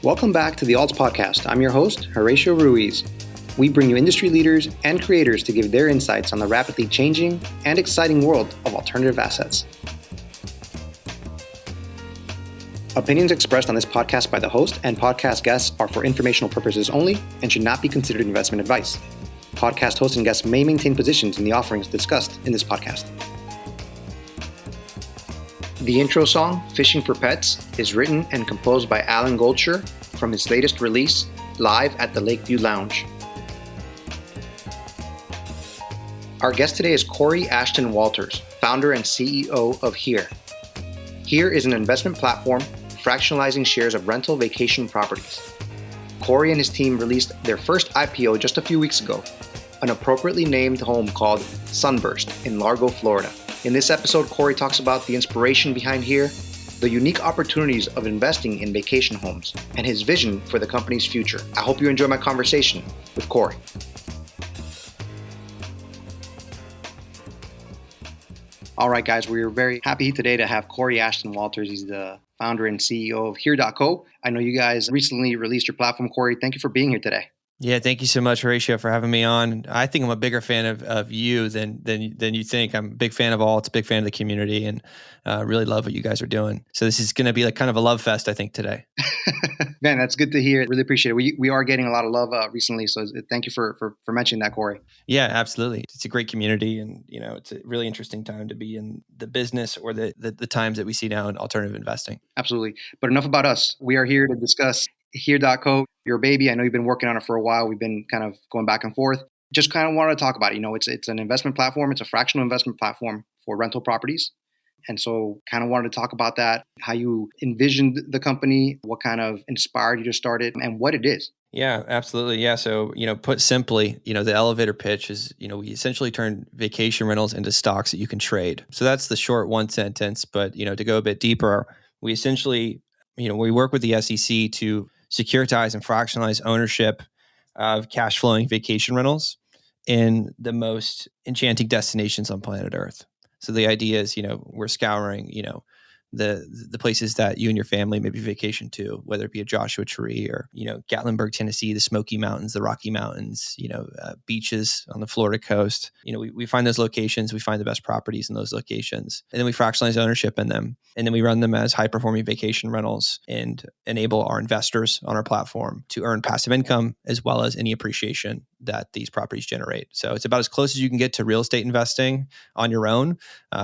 Welcome back to the Alts Podcast. I'm your host, Horacio Ruiz. We bring you industry leaders and creators to give their insights on the rapidly changing and exciting world of alternative assets. Opinions expressed on this podcast by the host and podcast guests are for informational purposes only and should not be considered investment advice. Podcast hosts and guests may maintain positions in the offerings discussed in this podcast. The intro song, Fishing for Pets, is written and composed by Alan Goldshire from his latest release, Live at the Lakeview Lounge. Our guest today is Corey Ashton Walters, founder and CEO of Here. Here is an investment platform fractionalizing shares of rental vacation properties. Corey and his team released their first IPO just a few weeks ago, an appropriately named home called Sunburst in Largo, Florida. In this episode, Corey talks about the inspiration behind Here, the unique opportunities of investing in vacation homes, and his vision for the company's future. I hope you enjoy my conversation with Corey. All right, guys, we're very happy today to have Corey Ashton Walters. He's the founder and CEO of Here.co. I know you guys recently released your platform, Corey. Thank you for being here today. Yeah, thank you so much, Horacio, for having me on. I think I'm a bigger fan of you than you think. I'm a big fan of Alts, a big fan of the community, and really love what you guys are doing. So this is going to be like kind of a love fest, I think, today. Man, that's good to hear. Really appreciate it. We are getting a lot of love recently, so thank you for mentioning that, Corey. Yeah, absolutely. It's a great community, and it's a really interesting time to be in the business or the times that we see now in alternative investing. Absolutely. But enough about us. We are here to discuss Here.co, your baby. I know you've been working on it for a while. We've been kind of going back and forth. Just kind of wanted to talk about it. It's an investment platform. It's a fractional investment platform for rental properties. And so kind of wanted to talk about that, how you envisioned the company, what kind of inspired you to start it, and what it is. Yeah, absolutely. Yeah. So, put simply, the elevator pitch is, we essentially turn vacation rentals into stocks that you can trade. So that's the short one sentence. But, to go a bit deeper, we essentially, we work with the SEC to securitize and fractionalize ownership of cash flowing vacation rentals in the most enchanting destinations on planet Earth. So the idea is, we're scouring, the places that you and your family maybe vacation to, whether it be a Joshua Tree or, Gatlinburg, Tennessee, the Smoky Mountains, the Rocky Mountains, beaches on the Florida coast. We find those locations, we find the best properties in those locations, and then we fractionalize ownership in them. And then we run them as high performing vacation rentals and enable our investors on our platform to earn passive income as well as any appreciation that these properties generate. So it's about as close as you can get to real estate investing on your own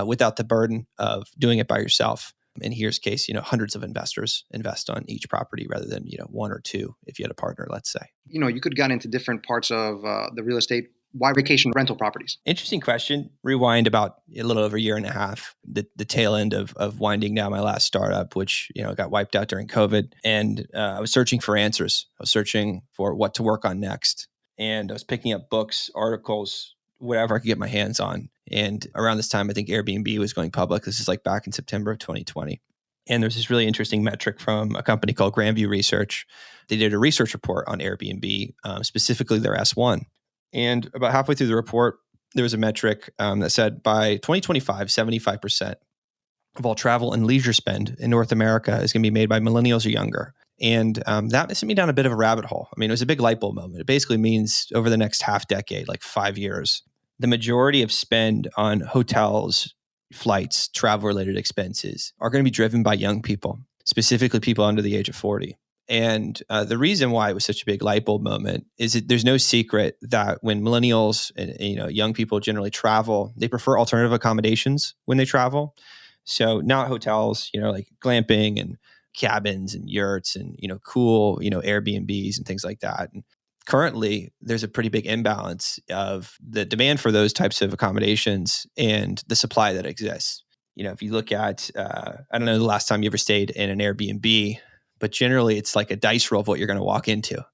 without the burden of doing it by yourself. In Here's case, hundreds of investors invest on each property rather than, one or two if you had a partner, let's say. You could have gone into different parts of the real estate. Why vacation rental properties? Interesting question. Rewind about a little over a year and a half, the tail end of winding down my last startup, which, got wiped out during COVID. And I was searching for answers. I was searching for what to work on next. And I was picking up books, articles, whatever I could get my hands on. And around this time, I think Airbnb was going public. This is like back in September of 2020. And there's this really interesting metric from a company called Grandview Research. They did a research report on Airbnb, specifically their S1. And about halfway through the report, there was a metric that said by 2025, 75% of all travel and leisure spend in North America is going to be made by millennials or younger. And that sent me down a bit of a rabbit hole. I mean, it was a big light bulb moment. It basically means over the next half decade, like 5 years, the majority of spend on hotels, flights, travel-related expenses are going to be driven by young people, specifically people under the age of 40. And the reason why it was such a big light bulb moment is that there's no secret that when millennials and young people generally travel, they prefer alternative accommodations when they travel. So not hotels, like glamping and cabins and yurts and cool Airbnbs and things like that. And currently, there's a pretty big imbalance of the demand for those types of accommodations and the supply that exists. If you look at, I don't know the last time you ever stayed in an Airbnb, but generally it's like a dice roll of what you're going to walk into.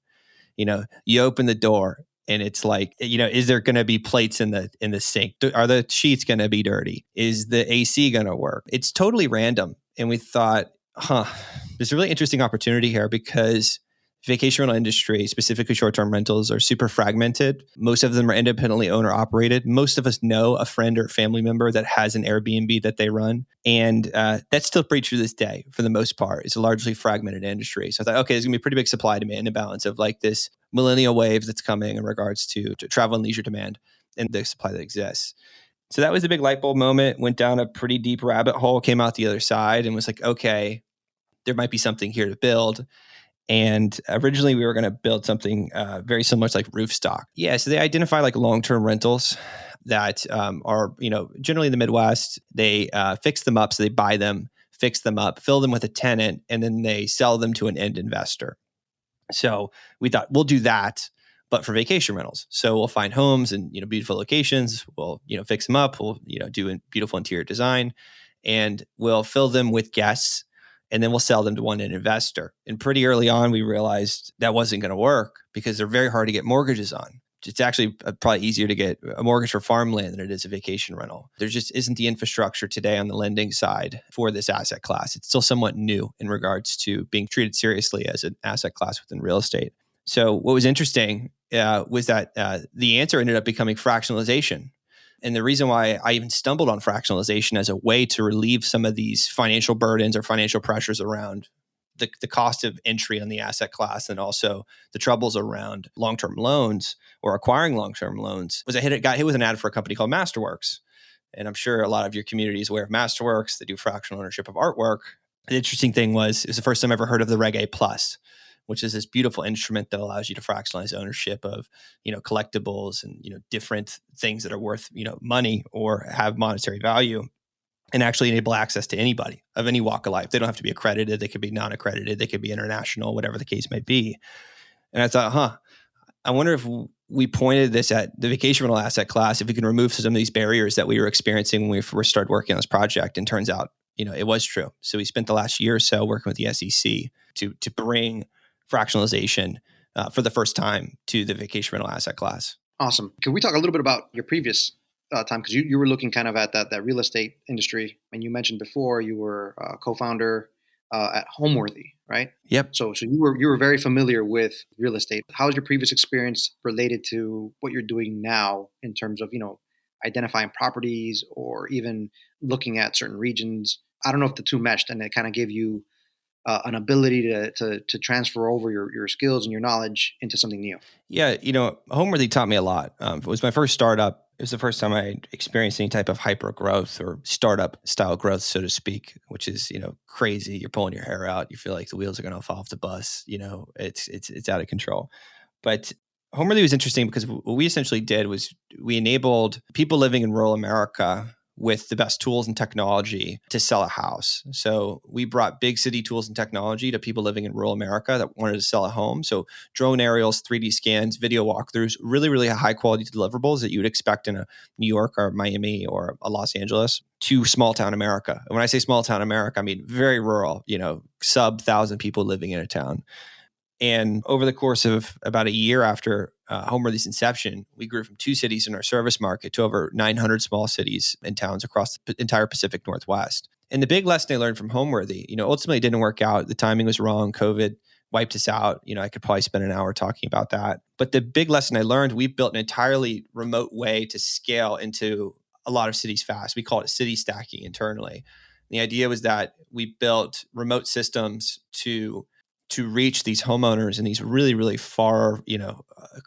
You open the door and it's like, is there going to be plates in the sink? Are the sheets going to be dirty? Is the AC going to work? It's totally random. And we thought, there's a really interesting opportunity here because vacation rental industry, specifically short-term rentals, are super fragmented. Most of them are independently owner operated. Most of us know a friend or family member that has an Airbnb that they run. And that's still pretty true to this day for the most part. It's a largely fragmented industry. So I thought, okay, there's going to be a pretty big supply demand imbalance of like this millennial wave that's coming in regards to travel and leisure demand and the supply that exists. So that was a big light bulb moment, went down a pretty deep rabbit hole, came out the other side and was like, okay, there might be something here to build. And originally we were going to build something very similar to like roof stock. Yeah. So they identify like long-term rentals that are, generally in the Midwest. They fix them up. So they buy them, fix them up, fill them with a tenant, and then they sell them to an end investor. So we thought we'll do that, but for vacation rentals. So we'll find homes in, beautiful locations. We'll, fix them up. We'll, do a beautiful interior design, and we'll fill them with guests, and then we'll sell them to one investor. And pretty early on, we realized that wasn't going to work because they're very hard to get mortgages on. It's actually probably easier to get a mortgage for farmland than it is a vacation rental. There just isn't the infrastructure today on the lending side for this asset class. It's still somewhat new in regards to being treated seriously as an asset class within real estate. So what was interesting was that the answer ended up becoming fractionalization. And the reason why I even stumbled on fractionalization as a way to relieve some of these financial burdens or financial pressures around the cost of entry on the asset class, and also the troubles around long-term loans or acquiring long-term loans, was I got hit with an ad for a company called Masterworks. And I'm sure a lot of your community is aware of Masterworks. They do fractional ownership of artwork. The interesting thing was, it was the first time I ever heard of the Reg A Plus, which is this beautiful instrument that allows you to fractionalize ownership of, collectibles and, different things that are worth, money or have monetary value, and actually enable access to anybody of any walk of life. They don't have to be accredited. They could be non-accredited. They could be international, whatever the case may be. And I thought, I wonder if we pointed this at the vacation rental asset class, if we can remove some of these barriers that we were experiencing when we first started working on this project. And turns out, it was true. So we spent the last year or so working with the SEC to bring fractionalization for the first time to the vacation rental asset class. Awesome. Can we talk a little bit about your previous time? Because you were looking kind of at that real estate industry, and you mentioned before you were a co-founder at Homeworthy, right? Yep. So you were very familiar with real estate. How is your previous experience related to what you're doing now in terms of identifying properties or even looking at certain regions? I don't know if the two meshed and it kind of gave you an ability to transfer over your skills and your knowledge into something new. Yeah, Homeworthy taught me a lot. It was my first startup. It was the first time I experienced any type of hyper growth or startup style growth, so to speak, which is, crazy. You're pulling your hair out. You feel like the wheels are going to fall off the bus. It's out of control. But Homeworthy was interesting because what we essentially did was we enabled people living in rural America with the best tools and technology to sell a house. So we brought big city tools and technology to people living in rural America that wanted to sell a home. So drone aerials, 3D scans, video walkthroughs, really, really high quality deliverables that you would expect in a New York or Miami or a Los Angeles to small town America. And when I say small town America, I mean very rural, sub 1,000 people living in a town. And over the course of about a year after Homeworthy's inception, we grew from 2 cities in our service market to over 900 small cities and towns across the entire Pacific Northwest. And the big lesson I learned from Homeworthy, ultimately it didn't work out. The timing was wrong. COVID wiped us out. I could probably spend an hour talking about that. But the big lesson I learned, we built an entirely remote way to scale into a lot of cities fast. We call it city stacking internally. The idea was that we built remote systems to reach these homeowners in these really, really far,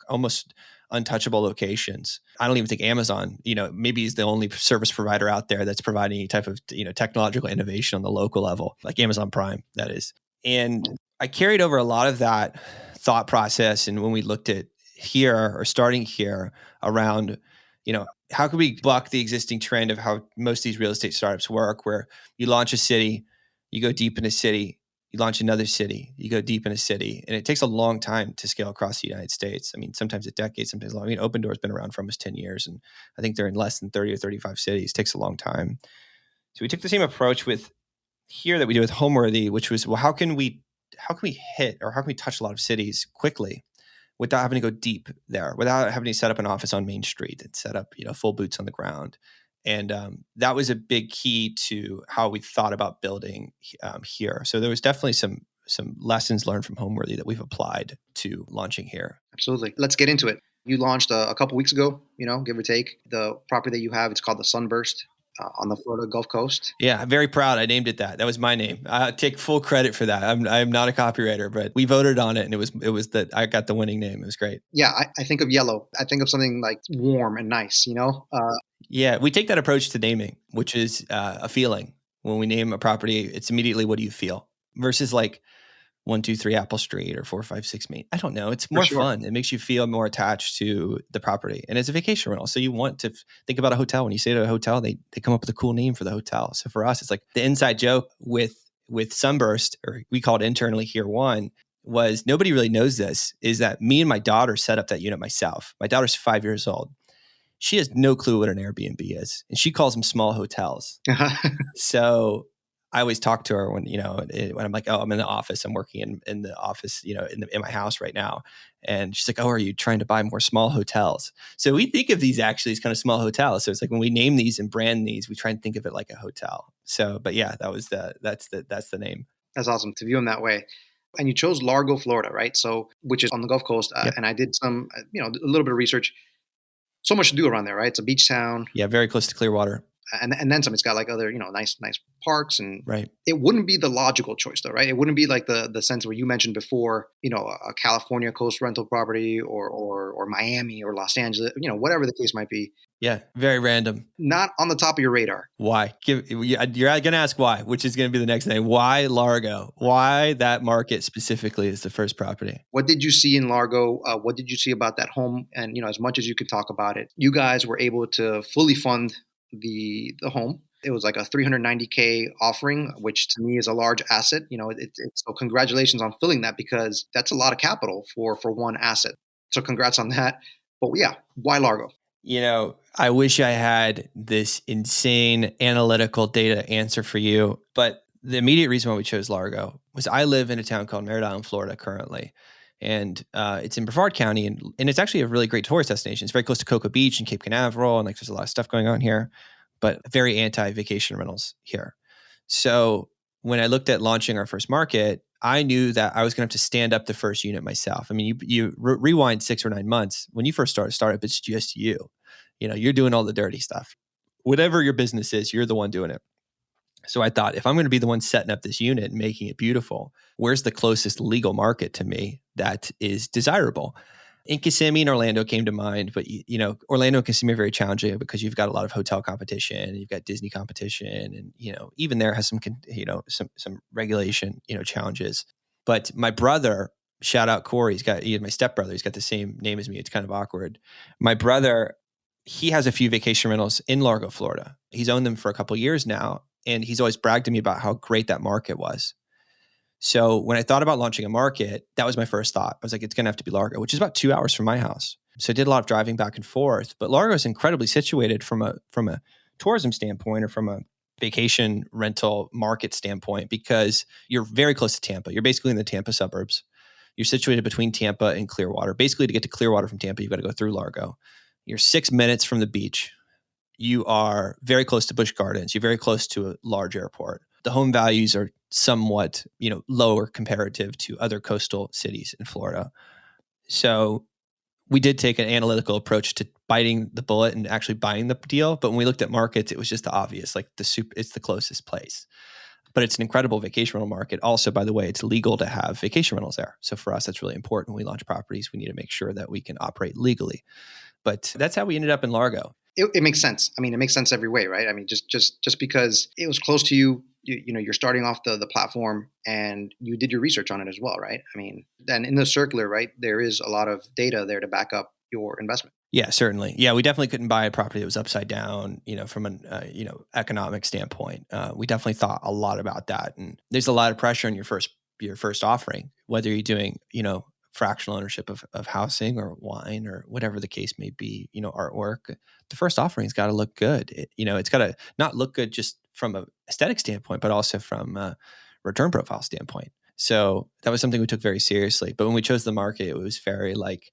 almost untouchable locations. I don't even think Amazon, maybe is the only service provider out there that's providing any type of, technological innovation on the local level, like Amazon Prime, that is. And I carried over a lot of that thought process. And when we looked at here or starting here around, how could we buck the existing trend of how most of these real estate startups work, where you launch a city, you go deep in a city, you launch another city, you go deep in a city, and it takes a long time to scale across the United States. I mean, sometimes a decade, sometimes long. Open Door's been around for almost 10 years, and I think they're in less than 30 or 35 cities. It takes a long time. So we took the same approach with here that we did with Homeworthy, which was, well, how can we hit or how can we touch a lot of cities quickly without having to go deep there, without having to set up an office on Main Street and set up, full boots on the ground. And that was a big key to how we thought about building here. So there was definitely some some lessons learned from Homeworthy that we've applied to launching here. Absolutely. Let's get into it. You launched a couple weeks ago, give or take, the property that you have. It's called the Sunburst on the Florida Gulf Coast. Yeah, I'm very proud. I named it that. That was my name. I take full credit for that. I'm not a copywriter, but we voted on it, and it was that I got the winning name. It was great. Yeah, I think of yellow. I think of something like warm and nice, Yeah, we take that approach to naming, which is a feeling. When we name a property, it's immediately what do you feel versus like 123 Apple Street or 456 Main. I don't know. It's more fun. It makes you feel more attached to the property. And it's a vacation rental. So you want to think about a hotel. When you say to a hotel, they come up with a cool name for the hotel. So for us, it's like the inside joke with Sunburst, or we call it internally Here One, was nobody really knows this, is that me and my daughter set up that unit myself. My daughter's 5 years old. She has no clue what an Airbnb is. And she calls them small hotels. So I always talk to her when I'm like, oh, I'm in the office. I'm working in the office, in my house right now. And she's like, oh, are you trying to buy more small hotels? So we think of these actually as kind of small hotels. So it's like when we name these and brand these, we try and think of it like a hotel. So, but yeah, that's the name. That's awesome to view them that way. And you chose Largo, Florida, right? So, which is on the Gulf Coast. Yep. And I did some, a little bit of research. So much to do around there, right? It's a beach town. Yeah, very close to Clearwater. And then some. It's got like other, nice parks, and right. It wouldn't be the logical choice though, right? It wouldn't be like the sense where you mentioned before, a California coast rental property or Miami or Los Angeles, whatever the case might be. Yeah, very random. Not on the top of your radar. Why? You're going to ask why, which is going to be the next thing. Why Largo? Why that market specifically is the first property? What did you see in Largo? What did you see about that home? And, as much as you could talk about it, you guys were able to fully fund the home. It was like a $390K offering, which to me is a large asset. So congratulations on filling that, because that's a lot of capital for one asset. So congrats on that. But yeah, why Largo? I wish I had this insane analytical data answer for you, but the immediate reason why we chose Largo was I live in a town called Merritt Island, Florida currently. And it's in Brevard County, and it's actually a really great tourist destination. It's very close to Cocoa Beach and Cape Canaveral, and there's a lot of stuff going on here, but very anti-vacation rentals here. So when I looked at launching our first market, I knew that I was going to have to stand up the first unit myself. I mean, you rewind 6 or 9 months. When you first start a startup, it's just you. You're doing all the dirty stuff. Whatever your business is, you're the one doing it. So I thought, if I'm going to be the one setting up this unit and making it beautiful, where's the closest legal market to me that is desirable? And Kissimmee and Orlando came to mind, but Orlando and Kissimmee are very challenging because you've got a lot of hotel competition, and you've got Disney competition, and even there has some regulation challenges. But my brother, shout out Corey, my stepbrother, he's got the same name as me. It's kind of awkward. My brother, he has a few vacation rentals in Largo, Florida. He's owned them for a couple of years now. And he's always bragged to me about how great that market was. So when I thought about launching a market, that was my first thought. I was like, it's going to have to be Largo, which is about 2 hours from my house. So I did a lot of driving back and forth. But Largo is incredibly situated from a tourism standpoint, or from a vacation rental market standpoint, because you're very close to Tampa. You're basically in the Tampa suburbs. You're situated between Tampa and Clearwater. Basically, to get to Clearwater from Tampa, you've got to go through Largo. You're 6 minutes from the beach. You are very close to Busch Gardens. You're very close to a large airport. The home values are somewhat, lower comparative to other coastal cities in Florida. So we did take an analytical approach to biting the bullet and actually buying the deal. But when we looked at markets, it was just the obvious, like it's the closest place. But it's an incredible vacation rental market. Also, by the way, it's legal to have vacation rentals there. So for us, that's really important. When we launch properties, we need to make sure that we can operate legally. But that's how we ended up in Largo. It makes sense. I mean, it makes sense every way, right? I mean, just because it was close to you, you're starting off the platform, and you did your research on it as well, right? I mean, and in the circular, right, there is a lot of data there to back up your investment. Yeah, certainly. Yeah, we definitely couldn't buy a property that was upside down, from an economic standpoint. We definitely thought a lot about that, and there's a lot of pressure on your first offering, whether you're doing fractional ownership of housing or wine or whatever the case may be, artwork. The first offering's got to look good. It's got to not look good just from an aesthetic standpoint, but also from a return profile standpoint. So that was something we took very seriously. But when we chose the market, it was very like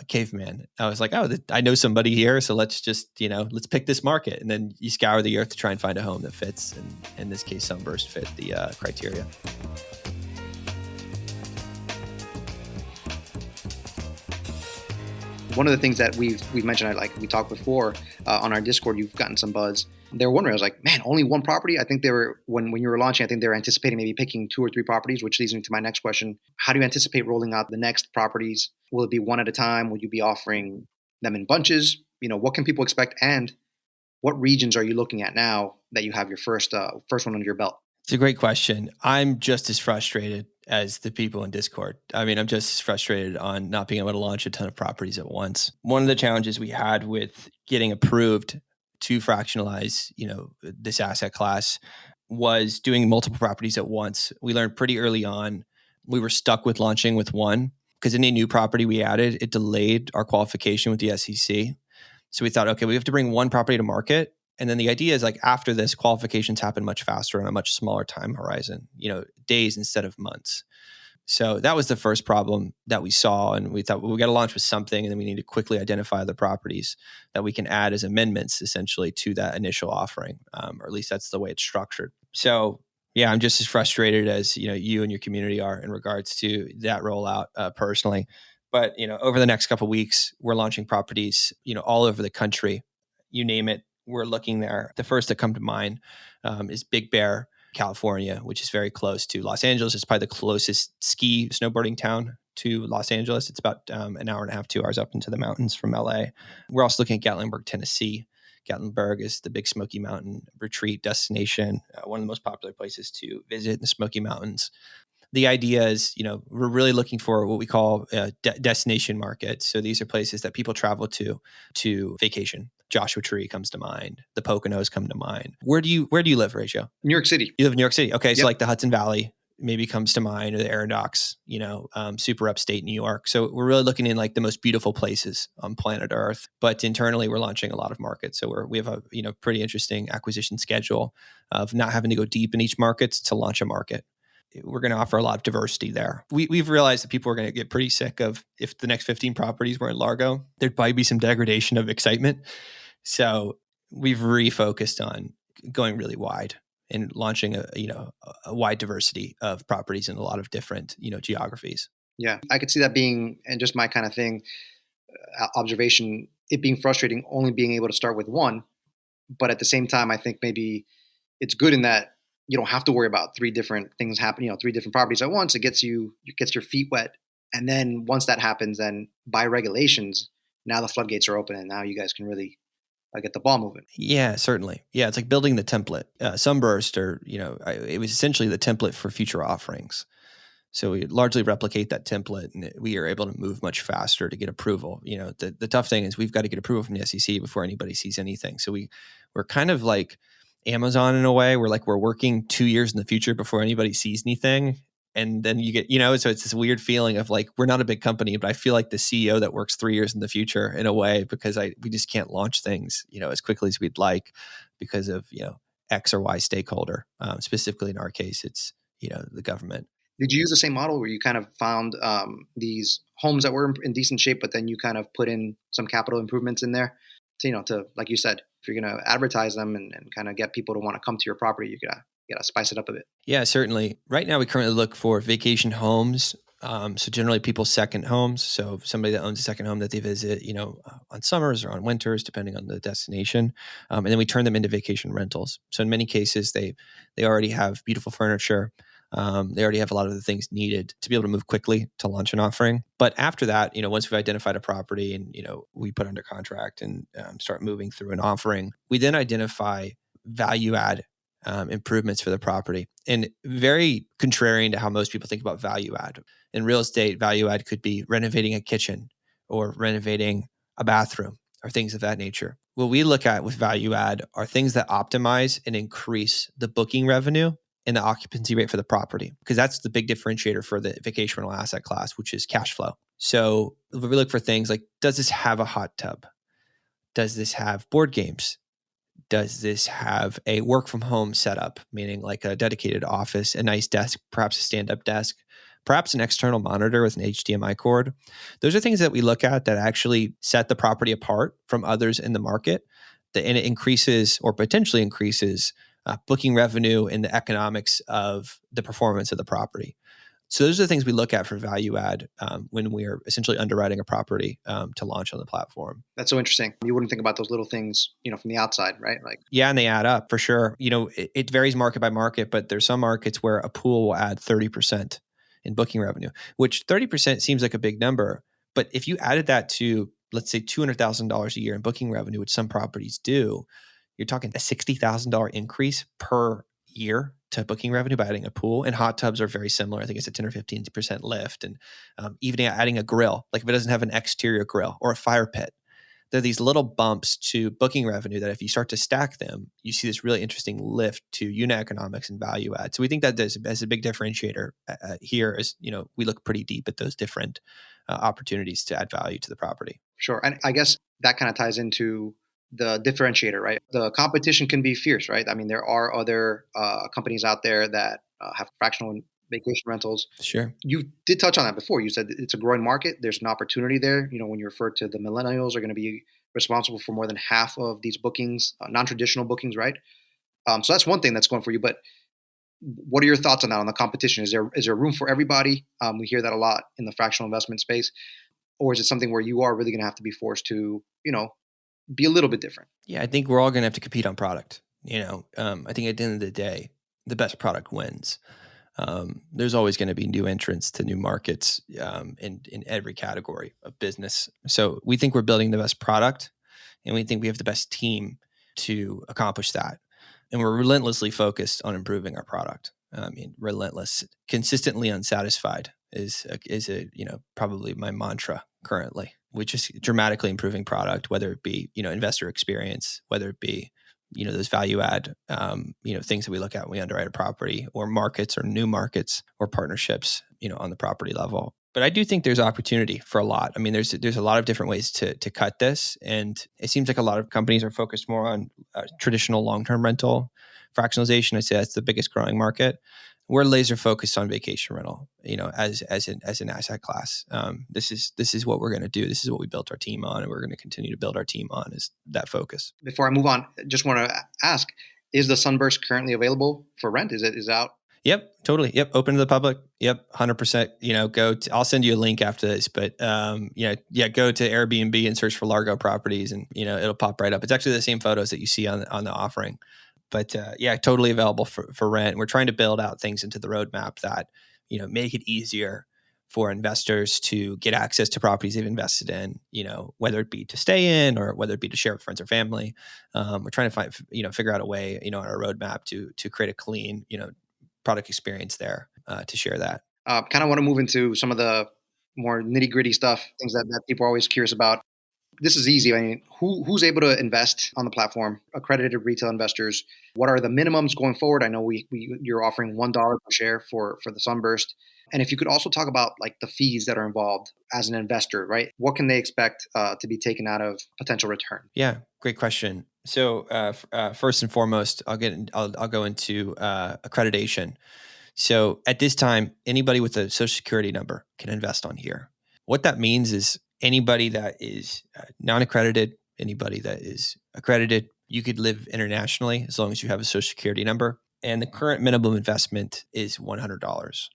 caveman. I was like, oh, I know somebody here, so let's just, let's pick this market. And then you scour the earth to try and find a home that fits. And in this case, Sunburst fit the criteria. One of the things that we've mentioned, like we talked before on our Discord, you've gotten some buzz. They were wondering, I was like, man, only one property? I think they were, when you were launching, I think they were anticipating maybe picking 2 or 3 properties, which leads me to my next question. How do you anticipate rolling out the next properties? Will it be one at a time? Will you be offering them in bunches? What can people expect? And what regions are you looking at now that you have your first one under your belt? It's a great question. I'm just as frustrated as the people in Discord. I mean, I'm just as frustrated on not being able to launch a ton of properties at once. One of the challenges we had with getting approved to fractionalize, this asset class was doing multiple properties at once. We learned pretty early on we were stuck with launching with one because any new property we added, it delayed our qualification with the SEC. So we thought, okay, we have to bring one property to market. And then the idea is like after this, qualifications happen much faster on a much smaller time horizon, days instead of months. So that was the first problem that we saw. And we thought, well, we got to launch with something. And then we need to quickly identify the properties that we can add as amendments essentially to that initial offering, or at least that's the way it's structured. So yeah, I'm just as frustrated as, you and your community are in regards to that rollout personally. But, over the next couple of weeks, we're launching properties, all over the country. You name it, we're looking there. The first that come to mind is Big Bear, California, which is very close to Los Angeles. It's probably the closest ski snowboarding town to Los Angeles. It's about an hour and a half, 2 hours up into the mountains from LA. We're also looking at Gatlinburg, Tennessee. Gatlinburg is the big Smoky Mountain retreat destination, one of the most popular places to visit in the Smoky Mountains. The idea is, we're really looking for what we call destination markets. So these are places that people travel to vacation. Joshua Tree comes to mind. The Poconos come to mind. Where do you live, Horacio? New York City. You live in New York City. Okay. Yep. So like the Hudson Valley maybe comes to mind, or the Adirondacks, super upstate New York. So we're really looking in like the most beautiful places on planet Earth. But internally, we're launching a lot of markets. So we have a pretty interesting acquisition schedule of not having to go deep in each market to launch a market. We're going to offer a lot of diversity there. We've realized that people are going to get pretty sick of if the next 15 properties were in Largo, there'd probably be some degradation of excitement. So we've refocused on going really wide and launching a wide diversity of properties in a lot of different, geographies. Yeah, I could see that being, and just my kind of thing, observation, it being frustrating only being able to start with one. But at the same time, I think maybe it's good in that you don't have to worry about 3 different things happening, 3 different properties at once. It gets your feet wet. And then once that happens, then by regulations, now the floodgates are open and now you guys can really get the ball moving. Yeah, certainly. Yeah, it's like building the template. Sunburst, or, it was essentially the template for future offerings. So we largely replicate that template, and we are able to move much faster to get approval. The tough thing is we've got to get approval from the SEC before anybody sees anything. So we're kind of like Amazon in a way. We're working 2 years in the future before anybody sees anything. And then you get, so it's this weird feeling of like, we're not a big company, but I feel like the CEO that works 3 years in the future in a way, because we just can't launch things, as quickly as we'd like because of, X or Y stakeholder. Specifically in our case, it's, the government. Did you use the same model where you kind of found these homes that were in decent shape, but then you kind of put in some capital improvements in there to like you said, if you're going to advertise them and kind of get people to want to come to your property, you gotta spice it up a bit. Yeah, certainly. Right now, we currently look for vacation homes. So generally people's second homes. So somebody that owns a second home that they visit, on summers or on winters, depending on the destination. And then we turn them into vacation rentals. So in many cases, they already have beautiful furniture. They already have a lot of the things needed to be able to move quickly to launch an offering. But after that, once we've identified a property and, we put under contract and start moving through an offering, we then identify value add improvements for the property. And very contrarian to how most people think about value add. In real estate, value add could be renovating a kitchen or renovating a bathroom or things of that nature. What we look at with value add are things that optimize and increase the booking revenue and the occupancy rate for the property, because that's the big differentiator for the vacation rental asset class, which is cash flow. So we look for things like, does this have a hot tub? Does this have board games? Does this have a work from home setup, meaning like a dedicated office, a nice desk, perhaps a stand-up desk, perhaps an external monitor with an HDMI cord? Those are things that we look at that actually set the property apart from others in the market, and it increases or potentially increases booking revenue and the economics of the performance of the property. So those are the things we look at for value add when we are essentially underwriting a property to launch on the platform. That's so interesting. You wouldn't think about those little things, from the outside, right? Like, yeah, and they add up for sure. It varies market by market, but there's some markets where a pool will add 30% in booking revenue, which 30% seems like a big number. But if you added that to, let's say, $200,000 a year in booking revenue, which some properties do, you're talking a $60,000 increase per year to booking revenue by adding a pool. And hot tubs are very similar. I think it's a 10 or 15% lift. And even adding a grill, like if it doesn't have an exterior grill or a fire pit, there are these little bumps to booking revenue that if you start to stack them, you see this really interesting lift to unit economics and value add. So we think that as a big differentiator here is, we look pretty deep at those different opportunities to add value to the property. Sure. And I guess that kind of ties into the differentiator, right? The competition can be fierce, right? I mean, there are other companies out there that have fractional vacation rentals. Sure. You did touch on that before. You said it's a growing market. There's an opportunity there. When you refer to the Millenials are going to be responsible for more than half of these bookings, non-traditional bookings, right? So that's one thing that's going for you. But what are your thoughts on that, on the competition? Is there room for everybody? We hear that a lot in the fractional investment space. Or is it something where you are really going to have to be forced to, be a little bit different? Yeah, I think we're all going to have to compete on product. I think at the end of the day, the best product wins. There's always going to be new entrants to new markets in every category of business. So we think we're building the best product, and we think we have the best team to accomplish that. And we're relentlessly focused on improving our product. Relentless, consistently unsatisfied is probably my mantra currently, which is dramatically improving product, whether it be, investor experience, whether it be, those value add, things that we look at when we underwrite a property, or markets or new markets or partnerships, on the property level. But I do think there's opportunity for a lot. I mean, there's a lot of different ways to cut this. And it seems like a lot of companies are focused more on traditional long-term rental. Fractionalization, I'd say that's the biggest growing market. We're laser focused on vacation rental, as an asset class. This is what we're going to do. This is what we built our team on, and we're going to continue to build our team on, is that focus. Before I move on, just want to ask: is the Sunburst currently available for rent? Is it out? Yep, totally. Yep, open to the public. Yep, 100%. I'll send you a link after this, but go to Airbnb and search for Largo properties, and it'll pop right up. It's actually the same photos that you see on the offering. But totally available for rent. We're trying to build out things into the roadmap that, make it easier for investors to get access to properties they've invested in, whether it be to stay in or whether it be to share with friends or family. We're trying to figure out a way, on our roadmap to create a clean, product experience there to share that. Kind of want to move into some of the more nitty gritty stuff, things that people are always curious about. This is easy. I mean, who's able to invest on the platform? Accredited retail investors. What are the minimums going forward? I know you're offering $1 per share for the Sunburst. And if you could also talk about like the fees that are involved as an investor, right? What can they expect to be taken out of potential return? Yeah, great question. So first and foremost, I'll go into accreditation. So at this time, anybody with a Social Security number can invest on here. What that means is anybody that is non-accredited, anybody that is accredited, you could live internationally as long as you have a Social Security number. And the current minimum investment is $100.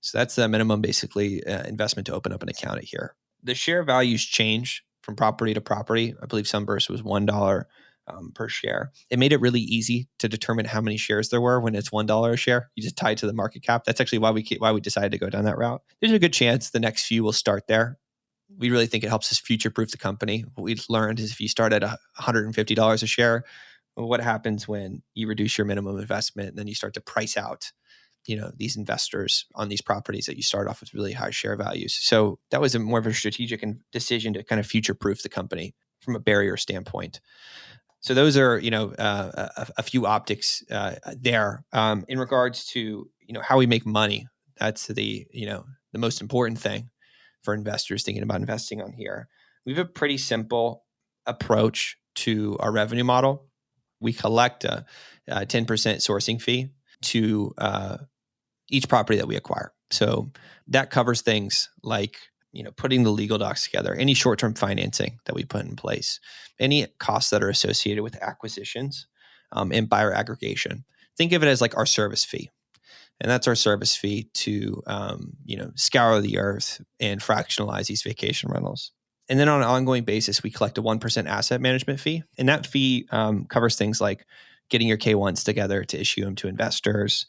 So that's the minimum, basically, investment to open up an account at here. The share values change from property to property. I believe Sunburst was $1 per share. It made it really easy to determine how many shares there were when it's $1 a share. You just tie it to the market cap. That's actually why we decided to go down that route. There's a good chance the next few will start there. We really think it helps us future-proof the company. What we've learned is if you start at $150 a share, what happens when you reduce your minimum investment and then you start to price out, these investors on these properties that you start off with really high share values. So that was more of a strategic decision to kind of future-proof the company from a barrier standpoint. So those are, a few optics there. In regards to, how we make money, that's the most important thing for investors thinking about investing on here. We have a pretty simple approach to our revenue model. We collect a 10% sourcing fee to each property that we acquire. So that covers things like, putting the legal docs together, any short-term financing that we put in place, any costs that are associated with acquisitions and buyer aggregation. Think of it as like our service fee. And that's our service fee to, scour the earth and fractionalize these vacation rentals. And then on an ongoing basis, we collect a 1% asset management fee. And that fee covers things like getting your K1s together to issue them to investors,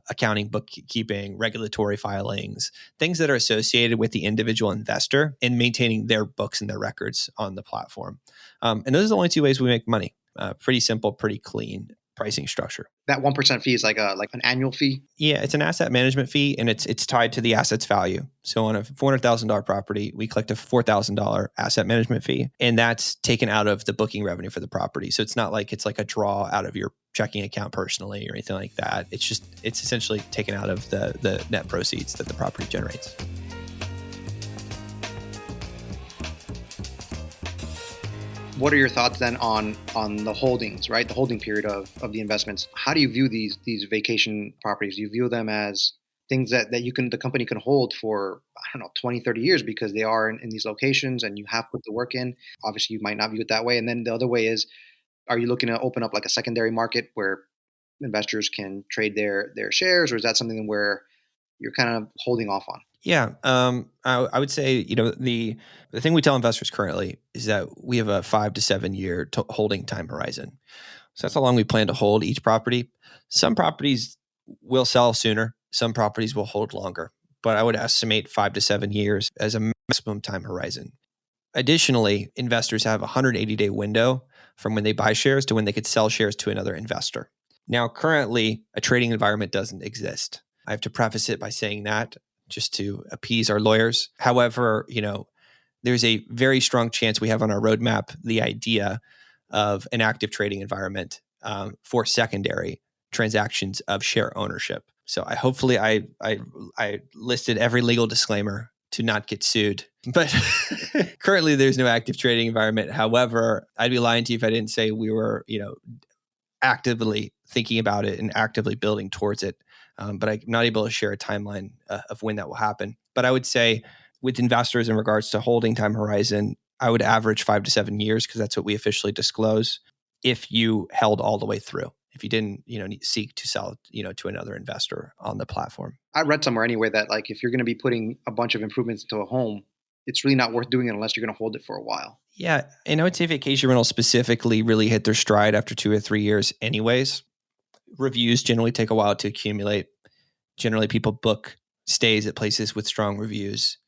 accounting, bookkeeping, regulatory filings, things that are associated with the individual investor and maintaining their books and their records on the platform. And those are the only two ways we make money. Pretty simple, pretty clean pricing structure. That 1% fee is like an annual fee? Yeah, it's an asset management fee, and it's tied to the asset's value. So on a $400,000 property, we collect a $4,000 asset management fee, and that's taken out of the booking revenue for the property. So it's not like it's like a draw out of your checking account personally or anything like that. It's essentially taken out of the net proceeds that the property generates. What are your thoughts then on the holdings, right? The holding period of the investments. How do you view these vacation properties? Do you view them as things that the company can hold for, 20, 30 years because they are in these locations and you have put the work in? Obviously, you might not view it that way. And then the other way is, are you looking to open up like a secondary market where investors can trade their shares, or is that something where you're kind of holding off on? Yeah, I would say the thing we tell investors currently is that we have a 5 to 7 year holding time horizon. So that's how long we plan to hold each property. Some properties will sell sooner. Some properties will hold longer, but I would estimate 5 to 7 years as a maximum time horizon. Additionally, investors have a 180-day window from when they buy shares to when they could sell shares to another investor. Now, currently, a trading environment doesn't exist. I have to preface it by saying that just to appease our lawyers. However, there's a very strong chance we have on our roadmap the idea of an active trading environment for secondary transactions of share ownership. So hopefully I listed every legal disclaimer to not get sued. But currently there's no active trading environment. However, I'd be lying to you if I didn't say we were, actively thinking about it and actively building towards it. But I'm not able to share a timeline of when that will happen. But I would say with investors in regards to holding time horizon, I would average 5 to 7 years because that's what we officially disclose. If you held all the way through, if you didn't, seek to sell, to another investor on the platform. I read somewhere anyway that like if you're going to be putting a bunch of improvements into a home, it's really not worth doing it unless you're going to hold it for a while. Yeah, and I would say vacation rentals specifically really hit their stride after 2 or 3 years anyways. Reviews generally take a while to accumulate. Generally, people book stays at places with strong reviews.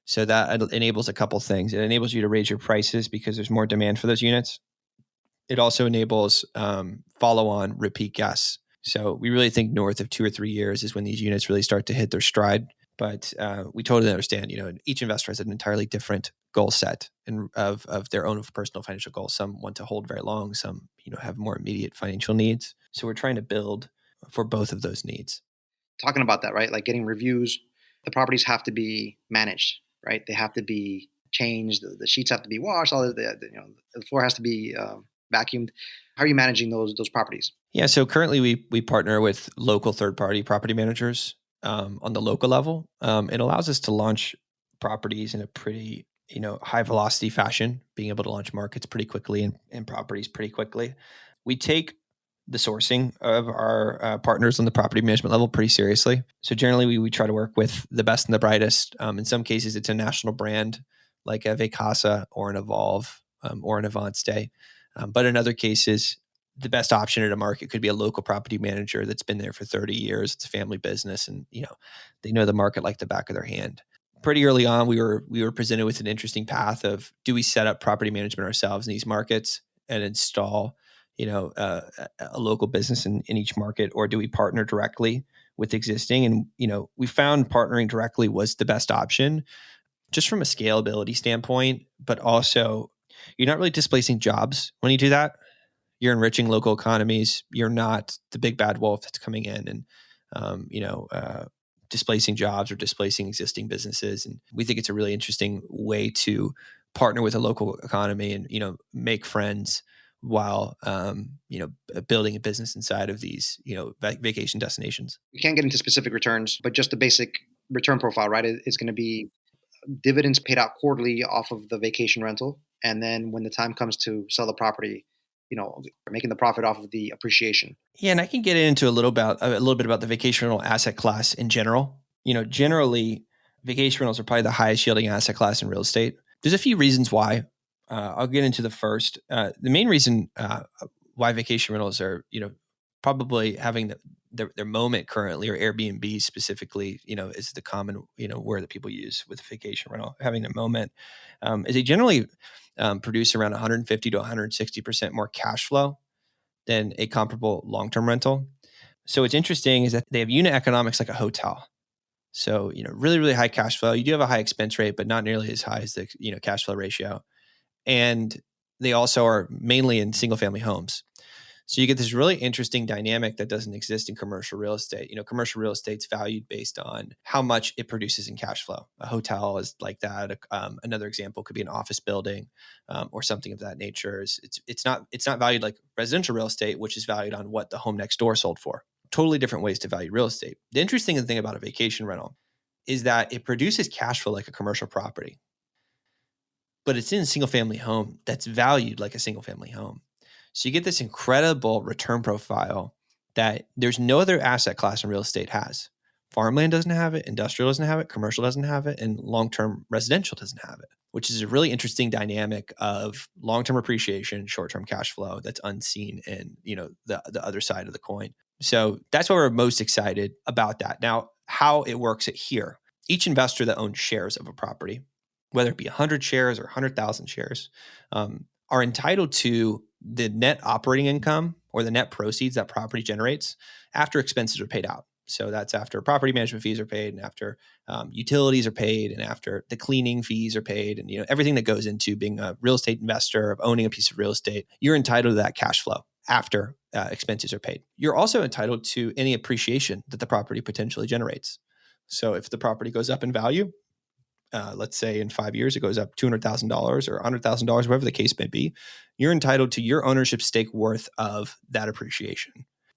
So that enables a couple things. It enables you to raise your prices because there's more demand for those units. It also enables follow-on repeat guests. So we really think north of 2 or 3 years is when these units really start to hit their stride. But we totally understand, each investor has an entirely different goal set and of their own personal financial goals. Some want to hold very long. Some, have more immediate financial needs. So we're trying to build for both of those needs. Talking about that, right? Like getting reviews, the properties have to be managed, right? They have to be changed. The sheets have to be washed. The floor has to be vacuumed. How are you managing those properties? Yeah, so currently we partner with local third-party property managers on the local level. It allows us to launch properties in a pretty high velocity fashion, being able to launch markets pretty quickly and properties pretty quickly. We take the sourcing of our partners on the property management level pretty seriously. So generally we try to work with the best and the brightest. In some cases, it's a national brand like a Vacasa or an Evolve or an Avant Stay. But in other cases, the best option in a market could be a local property manager that's been there for 30 years. It's a family business and, they know the market like the back of their hand. Pretty early on, we were presented with an interesting path of, do we set up property management ourselves in these markets and install, a local business in each market, or do we partner directly with existing? And, we found partnering directly was the best option just from a scalability standpoint, but also you're not really displacing jobs when you do that. You're enriching local economies. You're not the big bad wolf that's coming in and, displacing jobs or displacing existing businesses. And we think it's a really interesting way to partner with a local economy and, make friends while, building a business inside of these, vacation destinations. You can't get into specific returns, but just the basic return profile, right? It's going to be dividends paid out quarterly off of the vacation rental. And then when the time comes to sell the property, making the profit off of the appreciation. Yeah, and I can get into a little bit about the vacation rental asset class in general. Generally, vacation rentals are probably the highest yielding asset class in real estate. There's a few reasons why. I'll get into the first. The main reason why vacation rentals are, probably having their moment currently, or Airbnb specifically, is the common, word that people use with vacation rental, having a moment, is they generally produce around 150 to 160% more cash flow than a comparable long-term rental. So what's interesting is that they have unit economics like a hotel. So, really, really high cash flow. You do have a high expense rate, but not nearly as high as the, cash flow ratio. And they also are mainly in single family homes. So you get this really interesting dynamic that doesn't exist in commercial real estate. Commercial real estate's valued based on how much it produces in cash flow. A hotel is like that. Another example could be an office building, or something of that nature. It's not valued like residential real estate, which is valued on what the home next door sold for. Totally different ways to value real estate. The interesting thing about a vacation rental is that it produces cash flow like a commercial property, but it's in a single family home that's valued like a single family home. So you get this incredible return profile that there's no other asset class in real estate has. Farmland doesn't have it, industrial doesn't have it, commercial doesn't have it, and long-term residential doesn't have it, which is a really interesting dynamic of long-term appreciation, short-term cash flow that's unseen in, the other side of the coin. So that's why we're most excited about that. Now, how it works at here, each investor that owns shares of a property, whether it be 100 shares or 100,000 shares, are entitled to the net operating income or the net proceeds that property generates after expenses are paid out. So that's after property management fees are paid, and after utilities are paid, and after the cleaning fees are paid, and everything that goes into being a real estate investor, of owning a piece of real estate. You're entitled to that cash flow after expenses are paid. You're also entitled to any appreciation that the property potentially generates. So if the property goes up in value, let's say in 5 years it goes up $200,000 or $100,000, whatever the case may be, you're entitled to your ownership stake worth of that appreciation.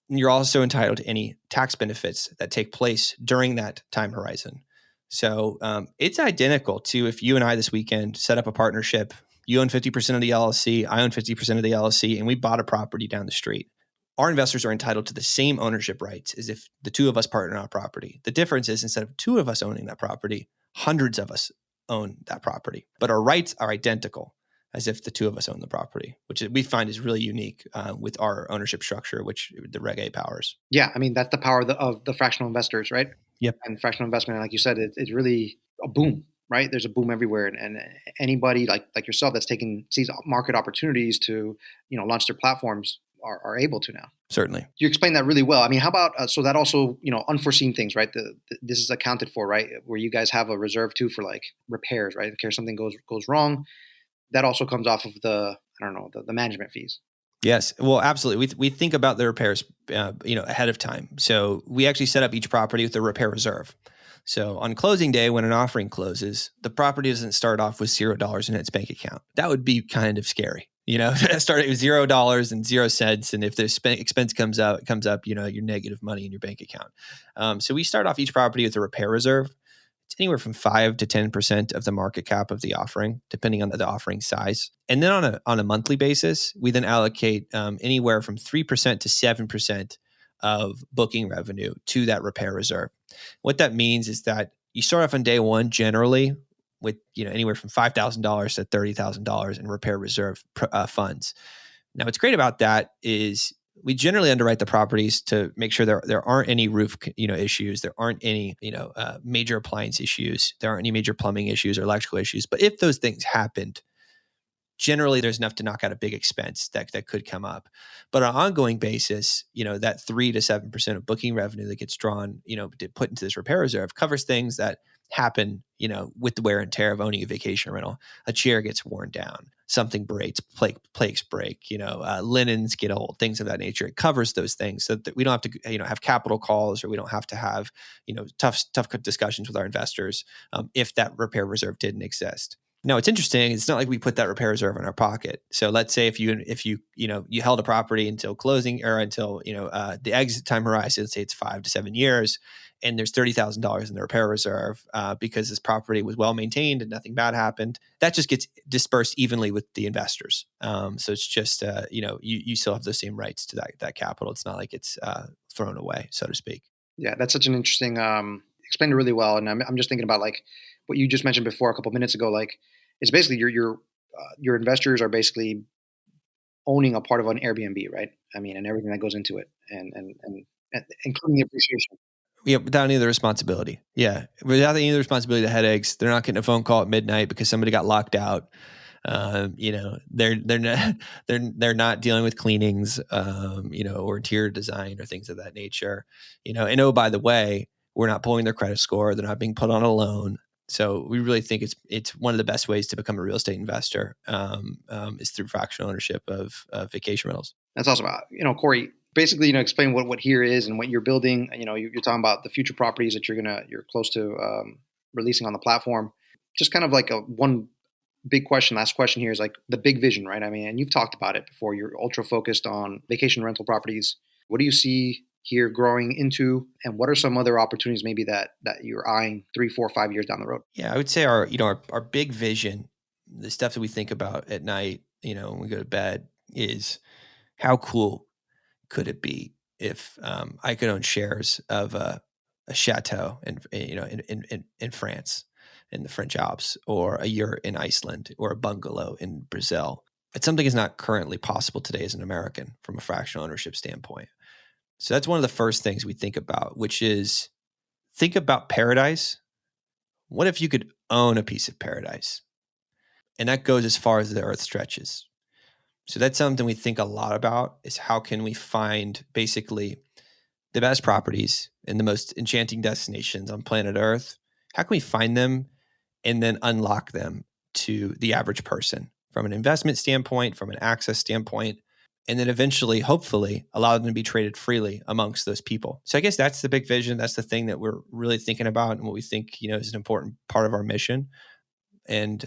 And you're also entitled to any tax benefits that take place during that time horizon. So it's identical to if you and I this weekend set up a partnership. You own 50% of the LLC, I own 50% of the LLC, and we bought a property down the street. Our investors are entitled to the same ownership rights as if the two of us partner on a property. The difference is, instead of two of us owning that property, hundreds of us own that property, but our rights are identical as if the two of us own the property, which we find is really unique with our ownership structure, which the Reg A powers. Yeah, I mean, that's the power of the fractional investors, right? Yep. And fractional investment, like you said, it's really a boom, right? There's a boom everywhere, and anybody like yourself that's sees market opportunities to launch their platforms are able to now. Certainly. You explained that really well. I mean, how about, so that also, unforeseen things, right? This is accounted for, right? Where you guys have a reserve too for like repairs, right? In case something goes wrong, that also comes off of the management fees. Yes. Well, absolutely. We think about the repairs, ahead of time. So we actually set up each property with a repair reserve. So on closing day, when an offering closes, the property doesn't start off with $0 in its bank account. That would be kind of scary. Starting with $0 and 0 cents. And if the expense comes up, your negative money in your bank account. So we start off each property with a repair reserve. It's anywhere from 5 to 10% of the market cap of the offering, depending on the offering size. And then on a monthly basis, we then allocate anywhere from 3% to 7% of booking revenue to that repair reserve. What that means is that you start off on day one generally with anywhere from $5,000 to $30,000 in repair reserve funds. Now, what's great about that is we generally underwrite the properties to make sure there aren't any roof issues, there aren't any major appliance issues, there aren't any major plumbing issues or electrical issues. But if those things happened, generally there's enough to knock out a big expense that could come up. But on an ongoing basis, that 3 to 7% of booking revenue that gets drawn, put into this repair reserve covers things that happen, with the wear and tear of owning a vacation rental. A chair gets worn down, something breaks, plates break, linens get old, things of that nature. It covers those things so that we don't have to, have capital calls, or we don't have to have, tough discussions with our investors if that repair reserve didn't exist. No, it's interesting. It's not like we put that repair reserve in our pocket. So let's say if you held a property until closing or until the exit time horizon, say it's 5 to 7 years, and there's $30,000 in the repair reserve because this property was well maintained and nothing bad happened. That just gets dispersed evenly with the investors. So it's just you still have the same rights to that capital. It's not like it's thrown away, so to speak. Yeah, that's such an interesting. Explained it really well, and I'm just thinking about like what you just mentioned before a couple of minutes ago. Like it's basically your investors are basically owning a part of an Airbnb, right? I mean, and everything that goes into it, and including the appreciation. Yeah, without any of the responsibility. Yeah, without any of the responsibility, the headaches. They're not getting a phone call at midnight because somebody got locked out. They're not dealing with cleanings, or interior design or things of that nature. And oh, by the way, we're not pulling their credit score. They're not being put on a loan. So we really think it's one of the best ways to become a real estate investor is through fractional ownership of vacation rentals. That's awesome. Corey, basically, explain what here is and what you're building. You're talking about the future properties that you're close to releasing on the platform. Just kind of like one big question, last question here is like the big vision, right? I mean, and you've talked about it before. You're ultra focused on vacation rental properties. What do you see here growing into, and what are some other opportunities maybe that you're eyeing 3, 4, 5 years down the road? Yeah, I would say our big vision, the stuff that we think about at night, when we go to bed, is how cool could it be if I could own shares of a chateau in France, in the French Alps, or a yurt in Iceland, or a bungalow in Brazil. It's something that's not currently possible today as an American from a fractional ownership standpoint. So that's one of the first things we think about, which is think about paradise. What if you could own a piece of paradise? And that goes as far as the earth stretches. So that's something we think a lot about, is how can we find basically the best properties and the most enchanting destinations on planet Earth? How can we find them and then unlock them to the average person from an investment standpoint, from an access standpoint, and then eventually, hopefully, allow them to be traded freely amongst those people? So I guess that's the big vision. That's the thing that we're really thinking about and what we think, is an important part of our mission. And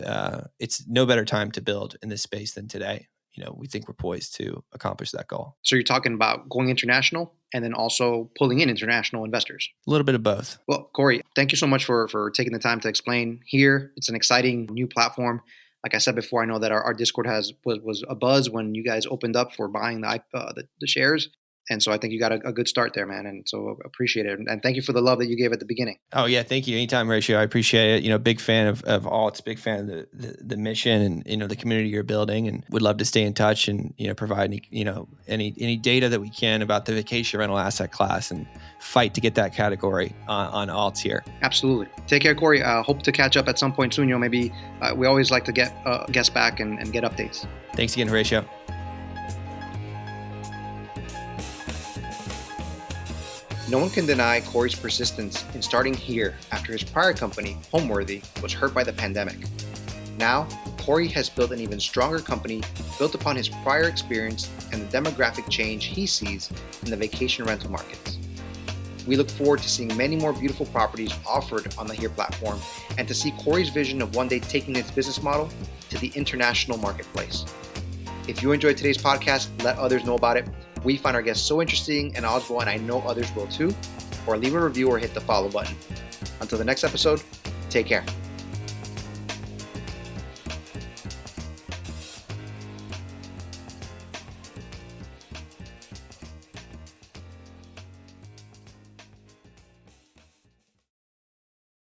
it's no better time to build in this space than today. We think we're poised to accomplish that goal. So you're talking about going international and then also pulling in international investors. A little bit of both. Well, Corey, thank you so much for taking the time to explain here. It's an exciting new platform. Like I said before, I know that our Discord was a buzz when you guys opened up for buying the shares. And so I think you got a good start there, man. And so appreciate it. And thank you for the love that you gave at the beginning. Oh, yeah. Thank you. Anytime, Horacio. I appreciate it. Big fan of Alt's, big fan of the mission and, the community you're building, and would love to stay in touch and, provide any data that we can about the vacation rental asset class and fight to get that category on Alt's here. Absolutely. Take care, Corey. Hope to catch up at some point soon. Maybe we always like to get guests back and get updates. Thanks again, Horacio. No one can deny Corey's persistence in starting here after his prior company, Homeworthy, was hurt by the pandemic. Now, Corey has built an even stronger company built upon his prior experience and the demographic change he sees in the vacation rental markets. We look forward to seeing many more beautiful properties offered on the Here platform and to see Corey's vision of one day taking its business model to the international marketplace. If you enjoyed today's podcast, let others know about it. We find our guests so interesting and knowledgeable, and I know others will too. Or leave a review or hit the follow button. Until the next episode, take care.